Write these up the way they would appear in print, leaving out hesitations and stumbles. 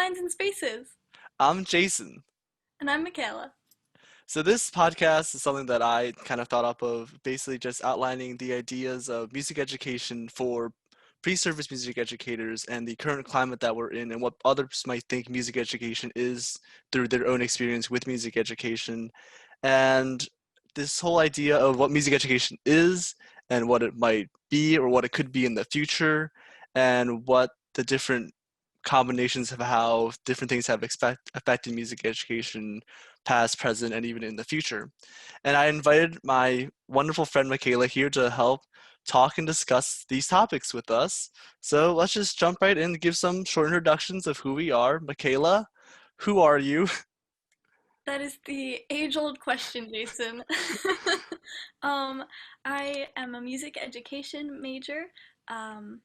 Lines and Spaces. I'm Jason. And I'm Michaela. So this podcast is something that I kind of thought up of, basically just outlining the ideas of music education for pre-service music educators and the current climate that we're in and what others might think music education is through their own experience with music education. And this whole idea of what music education is and what it might be or what it could be in the future and what the different combinations of how different things have affected music education past, present, and even in the future. And I invited my wonderful friend Michaela here to help talk and discuss these topics with us. So let's just jump right in and give some short introductions of who we are. Michaela, who are you? That is the age-old question, Jason. um, I am a music education major. Um,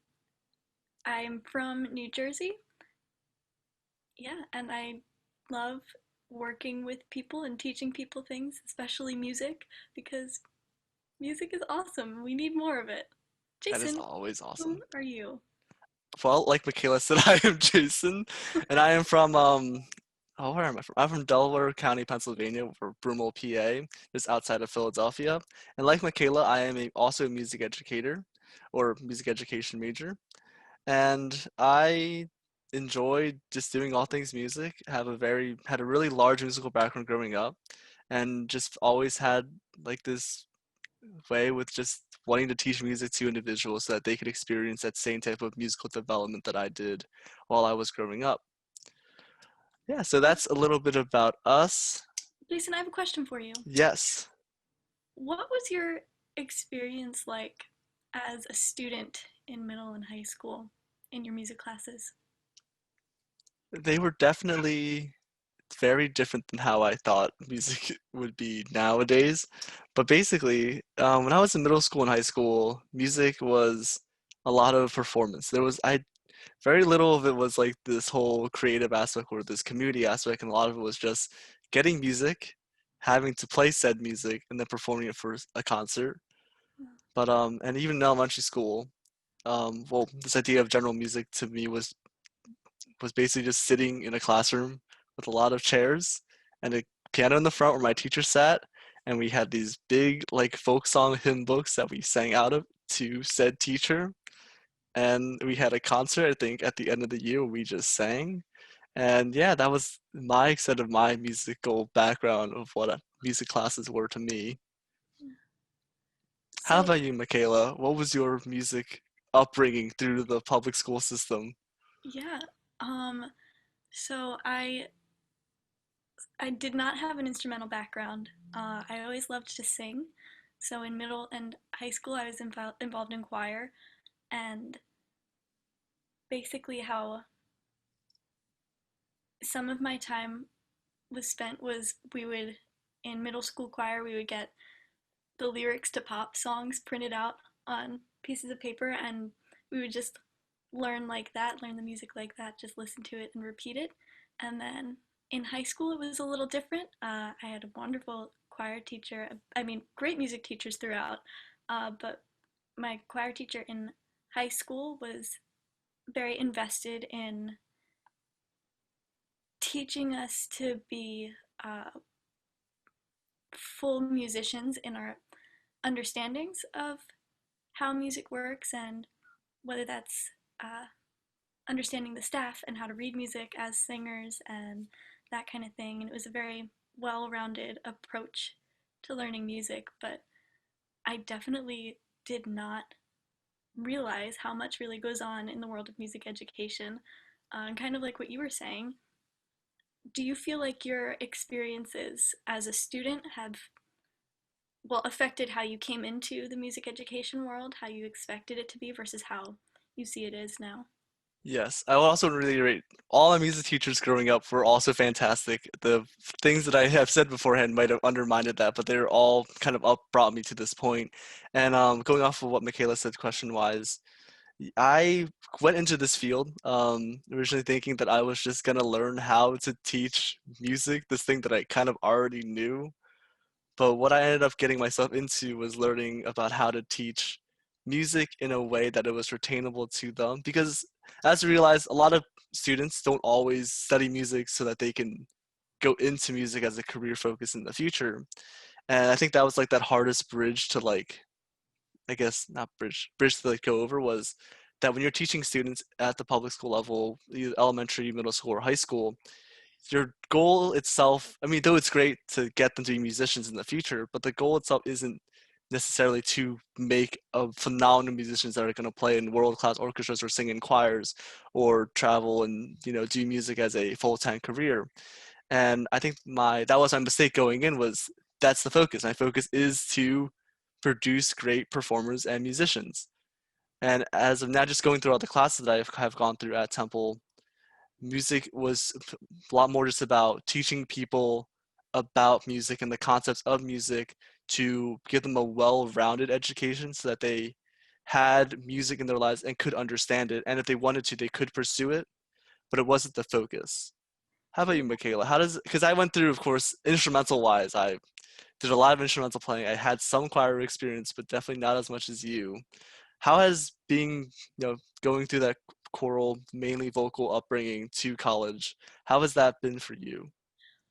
I'm from New Jersey. Yeah, and I love working with people and teaching people things, especially music, because music is awesome. We need more of it. That is Jason, always who awesome. are you? Well, like Michaela said, I am Jason, and I am from oh, where am I from? I'm from Delaware County, Pennsylvania, or Broomall, PA, just outside of Philadelphia. And like Michaela, I am also a music educator or music education major, and I enjoy just doing all things music. Had a really large musical background growing up, and just always had like this way with just wanting to teach music to individuals so that they could experience that same type of musical development that I did while I was growing up. Yeah, so Uh, that's a little bit about us. Jason, I have a question for you. Yes, What was your experience like as a student in middle and high school in your music classes? they were definitely very different than how I thought music would be nowadays. But basically, when I was in middle school and high school, music was a lot of performance. I very little of it was like this whole creative aspect or this community aspect, and a lot of it was just getting music, having to play said music, and then performing it for a concert. But and even in elementary school, well, this idea of general music to me was basically just sitting in a classroom with a lot of chairs and a piano in the front where my teacher sat, and we had these big like folk song hymn books that we sang out of to said teacher, and we had a concert I think at the end of the year where we just sang. And yeah, that was my extent of my musical background of what music classes were to me. How So, about you, Michaela? What was your music upbringing through the public school system? yeah. Um, so I did not have an instrumental background. I always loved to sing. So in middle and high school, I was involved in choir, and basically how some of my time was spent was we would in middle school choir we would get the lyrics to pop songs printed out on pieces of paper, and we would just learn like that, learn the music like that, just listen to it and repeat it. And then in high school, it was a little different. I had a wonderful choir teacher. I mean, great music teachers throughout, but my choir teacher in high school was very invested in teaching us to be full musicians in our understandings of how music works, and whether that's uh, understanding the staff and how to read music as singers and that kind of thing. And it was a very well rounded approach to learning music, but I definitely did not realize how much really goes on in the world of music education. And kind of like what you were saying, do you feel like your experiences as a student have affected how you came into the music education world, how you expected it to be versus how you see it is now? Yes, I will also reiterate all my music teachers growing up were also fantastic. The things that I have said beforehand might have undermined that, but they're all kind of up brought me to this point. And going off of what Michaela said question wise, I went into this field originally thinking that I was just gonna learn how to teach music, this thing that I kind of already knew. But what I ended up getting myself into was learning about how to teach music in a way that it was retainable to them. Because as we realized, a lot of students don't always study music so that they can go into music as a career focus in the future. And I think that was like that hardest bridge to like, I guess not bridge to like go over was that when you're teaching students at the public school level, either elementary, middle school, or high school, your goal itself, I mean, though it's great to get them to be musicians in the future, but the goal itself isn't necessarily to make a phenomenal musicians that are going to play in world-class orchestras or sing in choirs or travel and do music as a full-time career. And I think my that was my mistake going in was that's the focus. My focus is to produce great performers and musicians. And as of now, just going through all the classes that I have gone through at Temple, music was a lot more just about teaching people about music and the concepts of music to give them a well-rounded education so that they had music in their lives and could understand it. And if they wanted to, they could pursue it, but it wasn't the focus. How about you, Yeah. Michaela? How does, because I went through, of course, instrumental wise, I did a lot of instrumental playing. I had some choir experience, but definitely not as much as you. How has being, going through that choral, mainly vocal upbringing to college, how has that been for you?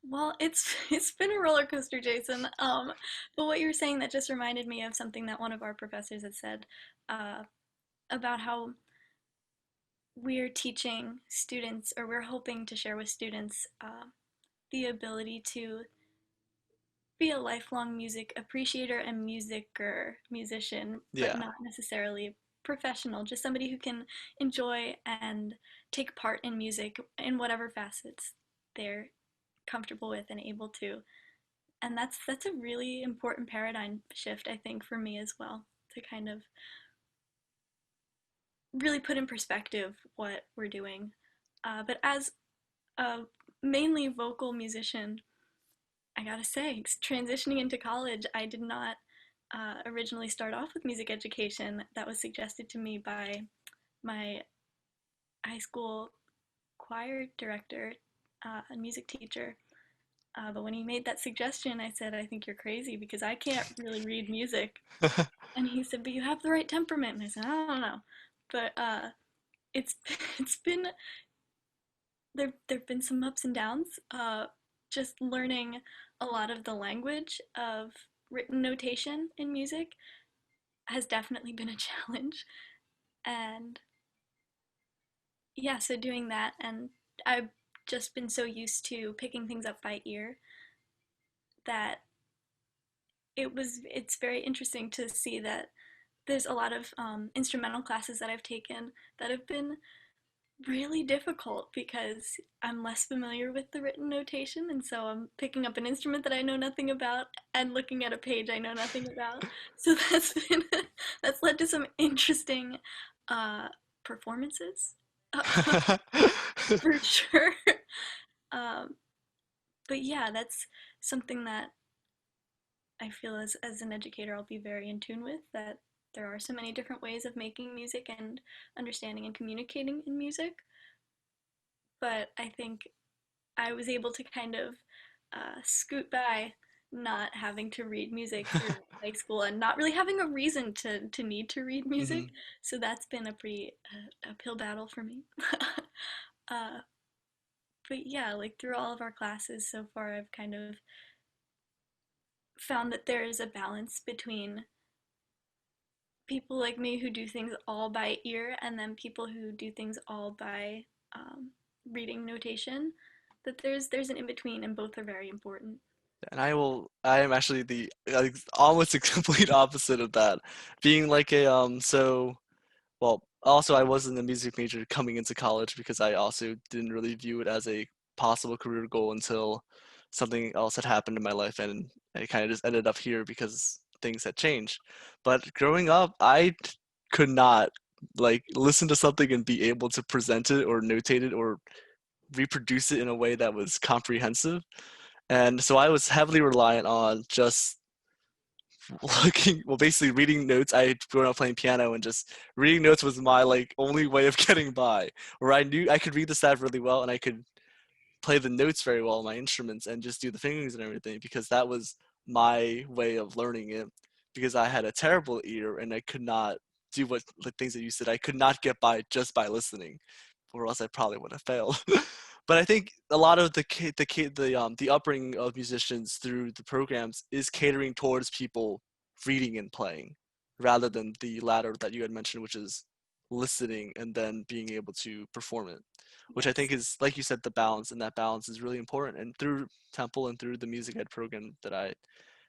Well, it's it's been a roller coaster, Jason. But what you were saying that just reminded me of something that one of our professors had said uh, about how we're teaching students, or we're hoping to share with students, the ability to be a lifelong music appreciator and musician, but Yeah. not necessarily professional, just somebody who can enjoy and take part in music in whatever facets they're comfortable with and able to. And that's a really important paradigm shift, I think, for me as well, to kind of really put in perspective what we're doing. But as a mainly vocal musician, I gotta say, transitioning into college, I did not originally start off with music education. That was suggested to me by my high school choir director and music teacher. But when he made that suggestion, I said, I think you're crazy because I can't really read music. And he said, but you have the right temperament. And I said, I don't know. But it's it's been there've been some ups and downs. Just learning a lot of the language of written notation in music has definitely been a challenge. And yeah, so doing that, and I've just been so used to picking things up by ear that it's very interesting to see that there's a lot of instrumental classes that I've taken that have been really difficult because I'm less familiar with the written notation, and so I'm picking up an instrument that I know nothing about and looking at a page I know nothing about. So that's been that's led to some interesting uh, performances, for sure. Um, but yeah, that's something that I feel as an educator I'll be very in tune with, that there are so many different ways of making music and understanding and communicating in music. But I think I was able to kind of scoot by not having to read music through high school and not really having a reason to need to read music. Mhm. So that's been a pretty uphill battle for me. uh, but yeah, like through all of our classes so far, I've kind of found that there is a balance between people like me who do things all by ear and then people who do things all by um, reading notation. That there's an in between, and both are very important. And I am actually the like, almost a complete opposite of that. Being like a well, also I wasn't a music major coming into college because I also didn't really view it as a possible career goal until something else had happened in my life, and I kind of just ended up here because things had changed. But growing up, could not like listen to something and be able to present it or notate it or reproduce it in a way that was comprehensive. And so I was heavily reliant on just basically reading notes. I had grown up playing piano, and just reading notes was my like only way of getting by. Where I knew I could read the staff really well, and I could play the notes very well on my instruments, and just do the fingerings and everything, because that was my way of learning it. Because I had a terrible ear, and I could not. do what the things that you said I could not get by just by listening, or else I probably would have failed. But I think a lot of the upbringing of musicians through the programs is catering towards people reading and playing, rather than the latter that you had mentioned, which is listening and then being able to perform it, which I Yes. think is, like you said, the balance, and that balance is really important. And through Temple and through the music ed program that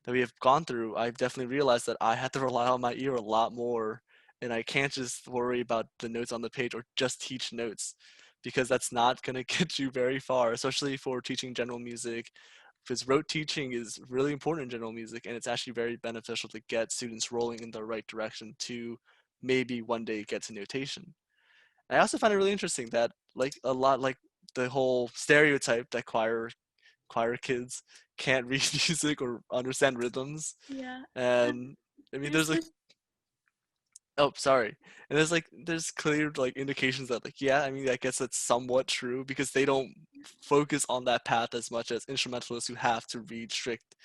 we have gone through, I've definitely realized that I have to rely on my ear a lot more, and I can't just worry about the notes on the page or just teach notes, because that's not going to get you very far, especially for teaching general music. Because rote teaching is really important in general music, and it's actually very beneficial to get students rolling in the right direction to maybe one day get to notation. I also find it really interesting that like a lot like the whole stereotype that choir kids can't read music or understand rhythms. Yeah. Um, And I mean there's there's like, this. oh sorry. And there's clear like indications that like, yeah, I mean I guess that's somewhat true because they don't focus on that path as much as instrumentalists who have to read strict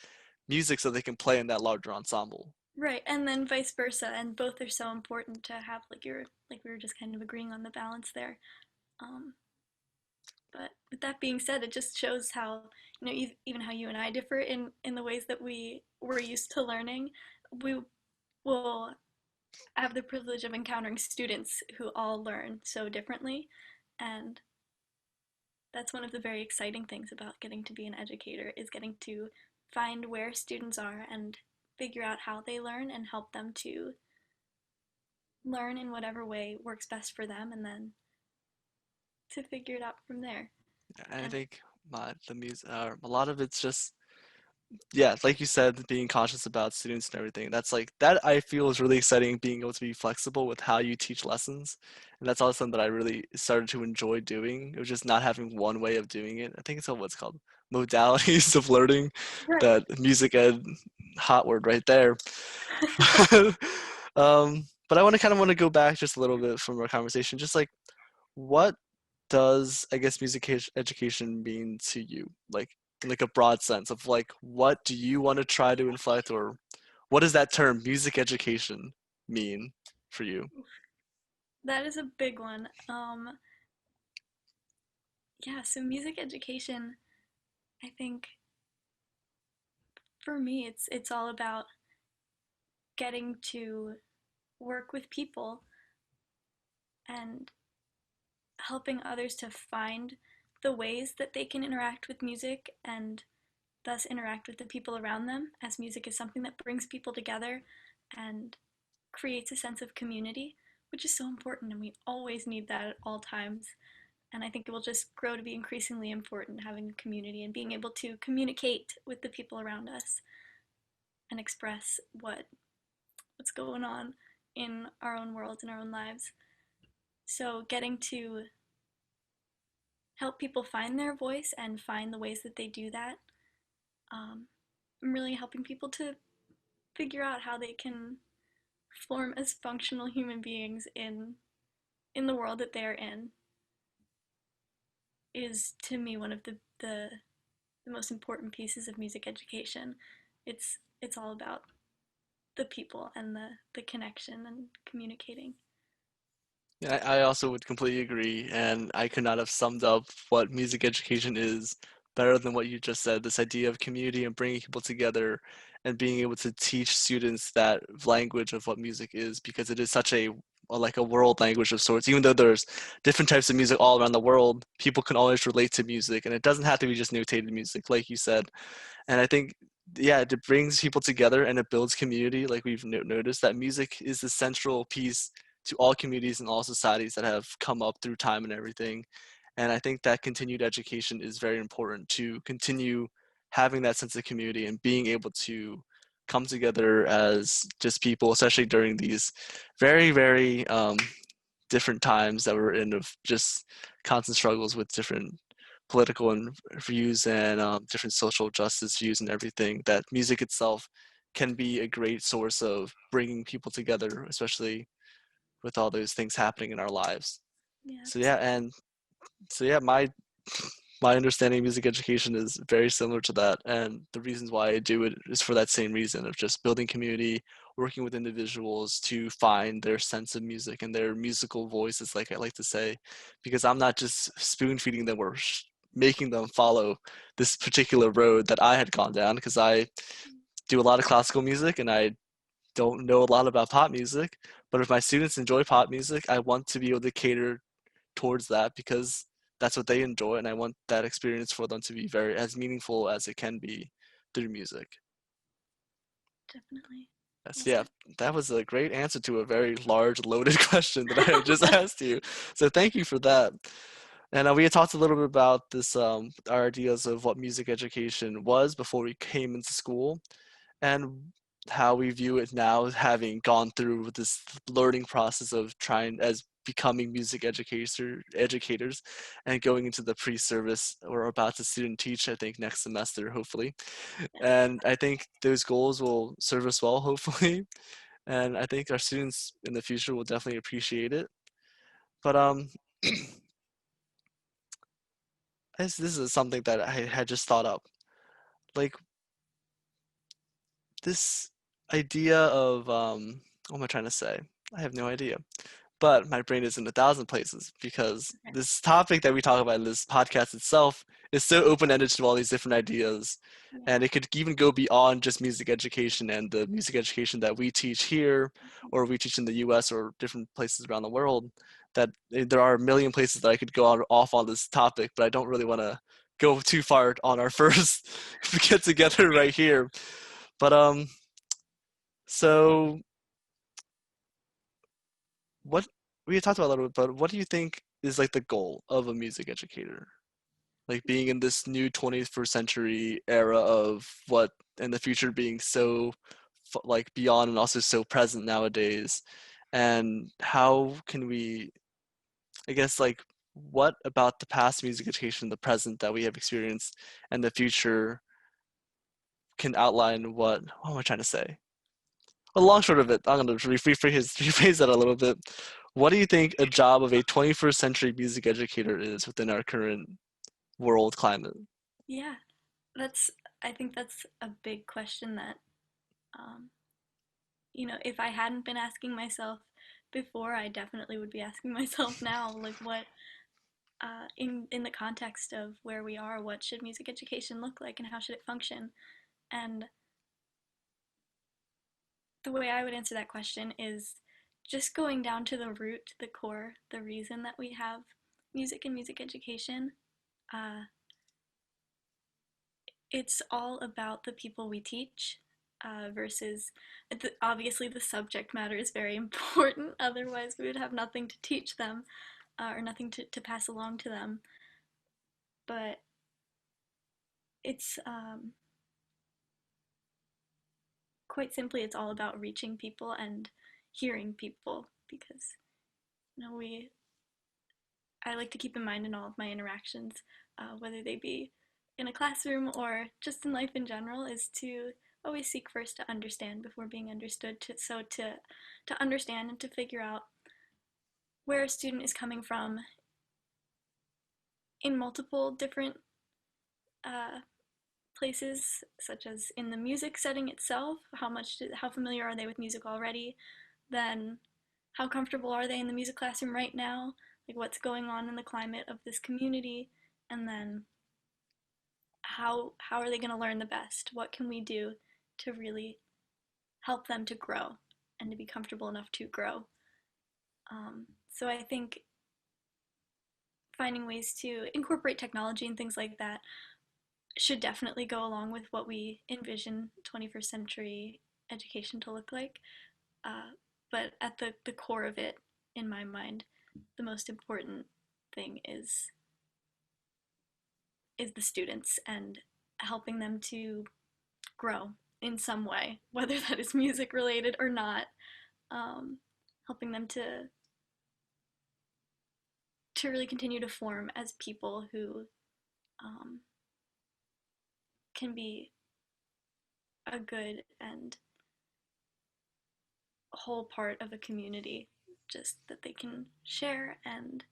music so they can play in that larger ensemble. Right, and then vice versa, and both are so important to have like we were just kind of agreeing on the balance there. Um, but with that being said, it just shows how even how you and I differ in the ways that we're used to learning. We will have the privilege of encountering students who all learn so differently, and that's one of the very exciting things about getting to be an educator is getting to find where students are and figure out how they learn and help them to learn in whatever way works best for them and then to figure it out from there. And I And think the music, a lot of it's just, yeah, like you said, being cautious about students and everything. That's like that I feel is really exciting, being able to be flexible with how you teach lessons. And that's also something that I really started to enjoy doing. It was just not having one way of doing it. I think it's what's called modalities of learning. right. That music ed hot word right there. But I want to want to go back just a little bit from our conversation. Just like, what does, I guess, education mean to you? Like in like a broad sense of like, what do you want to try to inflect, or what does that term music education mean for you? That is a big one. Yeah, so music education, I think for me it's all about getting to work with people and helping others to find the ways that they can interact with music and thus interact with the people around them, as music is something that brings people together and creates a sense of community, which is so important, and we always need that at all times. And I think it will just grow to be increasingly important having a community and being able to communicate with the people around us and express what's going on in our own worlds and our own lives. So getting to help people find their voice and find the ways that they do that, um, I'm really helping people to figure out how they can form as functional human beings in the world that they're in is to me one of the most important pieces of music education. It's all about the people and the connection and communicating. Yeah, I also would completely agree, and I could not have summed up what music education is better than what you just said. This idea of community and bringing people together and being able to teach students that language of what music is, because it is such like a world language of sorts. Even though there's different types of music all around the world, people can always relate to music, and it doesn't have to be just notated music, like you said. And I think, yeah, it brings people together and it builds community. Like we've noticed that music is the central piece to all communities and all societies that have come up through time and everything. And I think that continued education is very important to continue having that sense of community and being able to come together as just people, especially during these very, very different times that we're in, of just constant struggles with different political and views and different social justice views and everything. That music itself can be a great source of bringing people together, especially with all those things happening in our lives. Yeah, So yeah, and so yeah, my my understanding of music education is very similar to that. And the reasons why I do it is for that same reason of just building community, working with individuals to find their sense of music and their musical voices, like I like to say, because I'm not just spoon feeding them or making them follow this particular road that I had gone down, because I do a lot of classical music and I don't know a lot about pop music. But if my students enjoy pop music, I want to be able to cater towards that because that's what they enjoy, and I want that experience for them to be very as meaningful as it can be through music. Definitely. Yes, Well yeah, said. that was a great answer to a very large, loaded question that I just asked you. So thank you for that. And we had talked a little bit about this, our ideas of what music education was before we came into school, and how we view it now, having gone through this learning process of trying as becoming music educators and going into the pre-service. We're about to student teach, I think, next semester, hopefully. Yes. And I think those goals will serve us well, hopefully. And I think our students in the future will definitely appreciate it. But this is something that I had just thought up. Like this idea of what am I trying to say? I have no idea. But my brain is in a thousand places because Okay. this topic that we talk about in this podcast itself is so open-ended to all these different ideas, Yeah. and it could even go beyond just music education and the music education that we teach here or we teach in the US or different places around the world. That there are a million places that I could go on, off on this topic, but I don't really want to go too far on our first get together right here. But so what we had talked about a little bit, but what do you think is like the goal of a music educator? Like being in this new 21st century era of what in the future being so like beyond and also so present nowadays. And how can we, I guess, like what about the past music education, the present that we have experienced, and the future can outline what am I trying to say? Well, the long short of it, I'm going to rephrase that a little bit. What do you think a job of a 21st century music educator is within our current world climate? Yeah. That's, I think that's a big question that, um, if I hadn't been asking myself before, I definitely would be asking myself now, like what, in the context of where we are, what should music education look like and how should it function? And the way I would answer that question is just going down to the root, the core, the reason that we have music and music education. Uh, it's all about the people we teach versus obviously the subject matter is very important. Otherwise, we would have nothing to teach them or nothing to pass along to them. But it's quite simply, it's all about reaching people and hearing people because we I like to keep in mind in all of my interactions, whether they be in a classroom or just in life in general, is to always seek first to understand before being understood. To understand and to figure out where a student is coming from in multiple different uh, places, such as in the music setting itself. How familiar are they with music already? Then, how comfortable are they in the music classroom right now? Like what's going on in the climate of this community, and then how are they going to learn the best? What can we do to really help them to grow and to be comfortable enough to grow? So I think finding ways to incorporate technology and things like that should definitely go along with what we envision 21st century education to look like. But at the core of it, in my mind, the most important thing is the students and helping them to grow in some way, whether that is music related or not, um, helping them to really continue to form as people who um, can be a good and whole part of a community, just that they can share and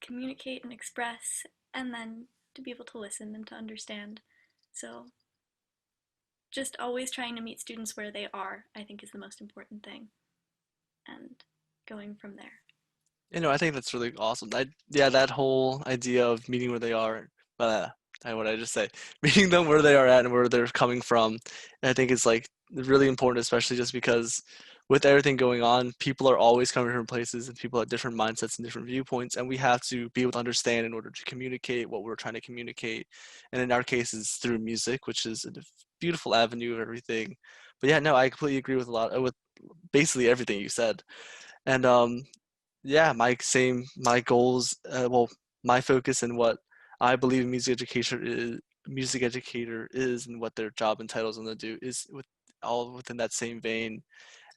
communicate and express. and then to be able to listen and to understand. So just always trying to meet students where they are, I think, is the most important thing, and going from there. I think that's really awesome. Yeah, that whole idea of meeting where they are, what did I just say? Meeting them where they are at and where they're coming from, I think is like really important, especially just because with everything going on, people are always coming from places and people have different mindsets and different viewpoints, and we have to be able to understand in order to communicate what we're trying to communicate. And in our case, it's through music, which is a beautiful avenue of everything. But yeah, no, I completely agree with with basically everything you said. And yeah, my goals, my focus and what I believe music educator is and what their job entitles them to do is all within that same vein.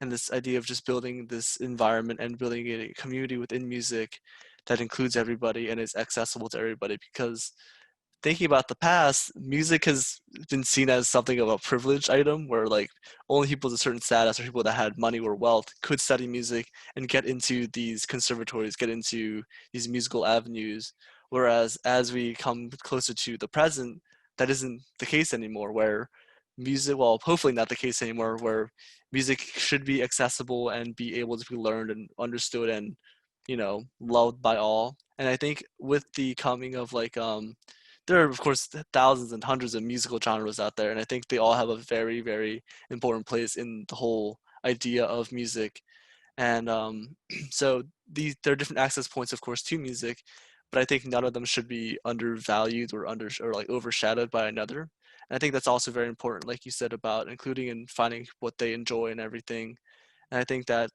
And this idea of just building this environment and building a community within music that includes everybody and is accessible to everybody, because thinking about the past, music has been seen as something of a privileged item where like only people with a certain status or people that had money or wealth could study music and get into these conservatories, get into these musical avenues. Whereas as we come closer to the present, that isn't the case anymore, where music, well, hopefully not the case anymore, where music should be accessible and be able to be learned and understood and, loved by all. And I think with the coming of there are of course thousands and hundreds of musical genres out there, and I think they all have a very, very important place in the whole idea of music. And so there are different access points, of course, to music, but I think none of them should be undervalued or like overshadowed by another. And I think that's also very important, like you said, about including and finding what they enjoy and everything. And I think that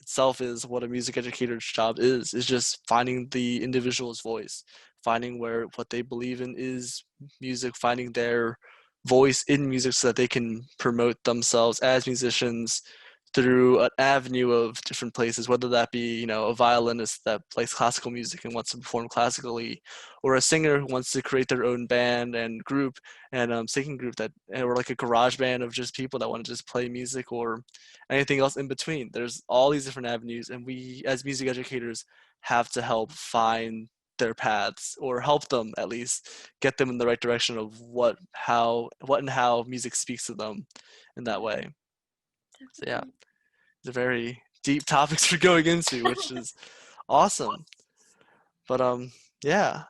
itself is what a music educator's job is just finding the individual's voice, finding where what they believe in is music, finding their voice in music so that they can promote themselves as musicians through an avenue of different places, whether that be, a violinist that plays classical music and wants to perform classically, or a singer who wants to create their own band and group and singing group or like a garage band of just people that want to just play music, or anything else in between. There's all these different avenues, and we as music educators have to help find their paths or help them at least get them in the right direction of what and how music speaks to them in that Yeah, way. So yeah, definitely. it's a very deep topics we're going into, which is awesome. But yeah,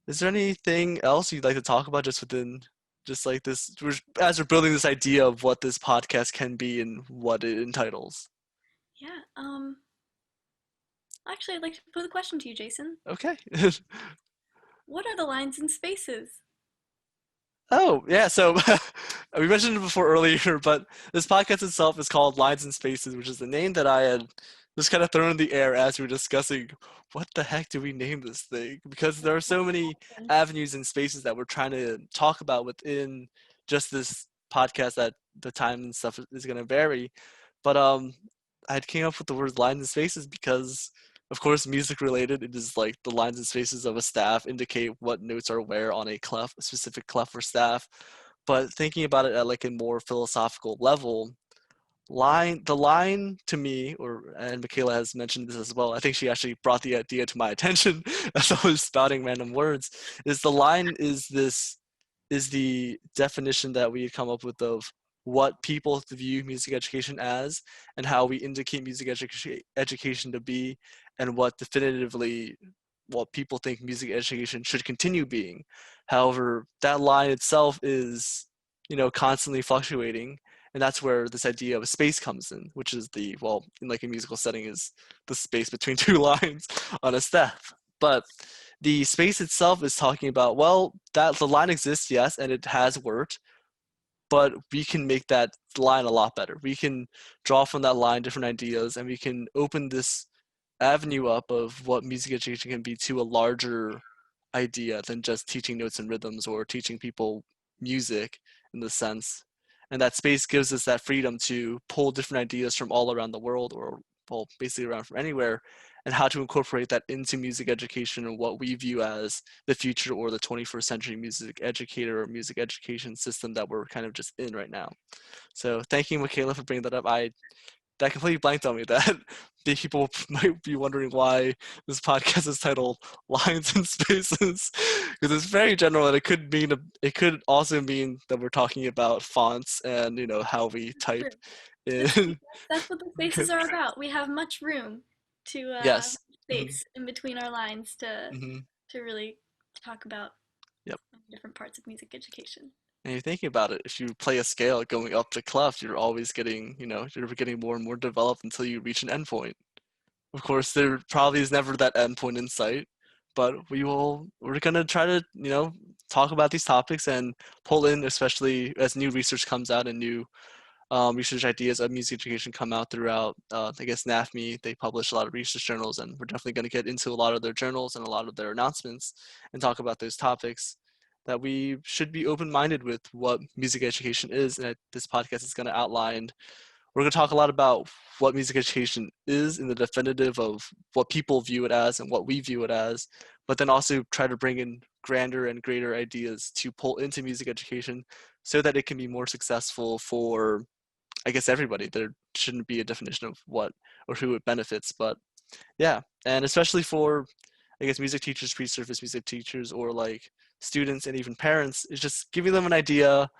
is there anything else you'd like to talk about just within just like this as we're building this idea of what this podcast can be and what it entitles? Yeah. Actually, I'd like to pose a question to you, Jason. Okay. What are the lines and spaces? Oh, yeah. So we mentioned it before earlier, but this podcast itself is called Lines and Spaces, which is the name that I had just kind of thrown in the air as we were discussing what the heck do we name this thing? Because there are so many avenues and spaces that we're trying to talk about within just this podcast that the time and stuff is going to vary. But I came up with the word lines and spaces because of course, music related, it is like the lines and spaces of a staff indicate what notes are where on a specific clef or staff. But thinking about it at like a more philosophical level, the line to me, and Michaela has mentioned this as well. I think she actually brought the idea to my attention as I was spouting random words. Is the line is the definition that we had come up with of what people view music education as and how we indicate education to be, and what people think music education should continue being. However, that line itself is, constantly fluctuating, and that's where this idea of space comes in, which is in like a musical setting, is the space between two lines on a staff. But the space itself is talking about, well, that the line exists, yes, and it has worked, but we can make that line a lot better. We can draw from that line different ideas, and we can open this avenue up of what music education can be to a larger idea than just teaching notes and rhythms or teaching people music in the sense. And that space gives us that freedom to pull different ideas from all around the world, or well, basically around from anywhere, and how to incorporate that into music education and what we view as the future or the 21st century music educator or music education system that we're kind of just in right now. So thank you, Michaela, for bringing that up. I that completely blanked on me. That the people might be wondering why this podcast is titled "Lines and Spaces" because it's very general, and it could also mean that we're talking about fonts and how we type True. in. That's what the spaces are about. We have much room to Yes. Hmm. space in between our lines Hmm. to really talk about Yep. different parts of music education. And you're thinking about it, if you play a scale going up the clef, you're always getting, you're getting more and more developed until you reach an endpoint. Of course, there probably is never that endpoint in sight, but we're gonna try to, talk about these topics and pull in, especially as new research comes out and new research ideas of music education come out throughout. I guess NAFME, they publish a lot of research journals, and we're definitely going to get into a lot of their journals and a lot of their announcements and talk about those topics. That we should be open-minded with what music education is, and this podcast is going to outline. We're going to talk a lot about what music education is in the definitive of what people view it as and what we view it as, but then also try to bring in grander and greater ideas to pull into music education so that it can be more successful for, I guess, everybody. There shouldn't be a definition of what or who it benefits, but yeah, and especially for, I guess, music teachers, pre-service music teachers, or like students and even parents, is just giving them an idea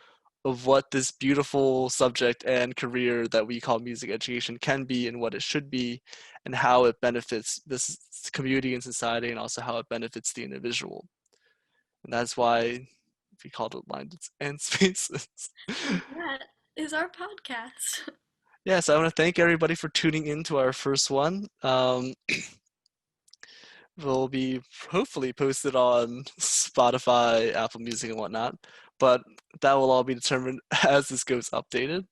of what this beautiful subject and career that we call music education can be and what it should be, and how it benefits this community and society, and also how it benefits the individual. And that's why we called it lines and spaces. And that is our podcast. Yeah, so I want to thank everybody for tuning in to our first one. Will be hopefully posted on Spotify, Apple Music, and whatnot, but that will all be determined as this goes updated.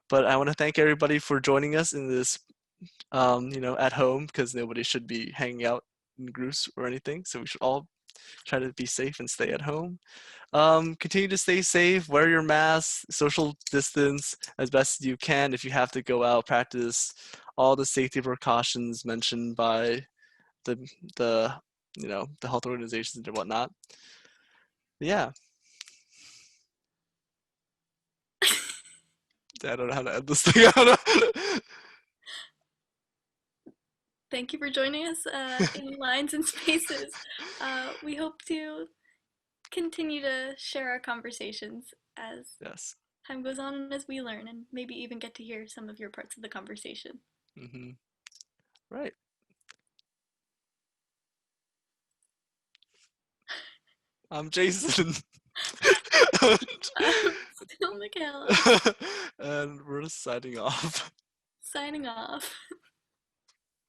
But I want to thank everybody for joining us in this, at home, because nobody should be hanging out in groups or anything. So we should all try to be safe and stay at home. Continue to stay safe, wear your mask, social distance as best as you can. If you have to go out, practice all the safety precautions mentioned by the the the health organizations and whatnot. Yeah, I don't know how to end this thing. Thank you for joining us in Lines and Spaces. We hope to continue to share our conversations as Yes. time goes on and as we learn, and maybe even get to hear some of your parts of the conversation. Hmm. Right. I'm Jason. I'm still Michaela, And we're signing off. signing off.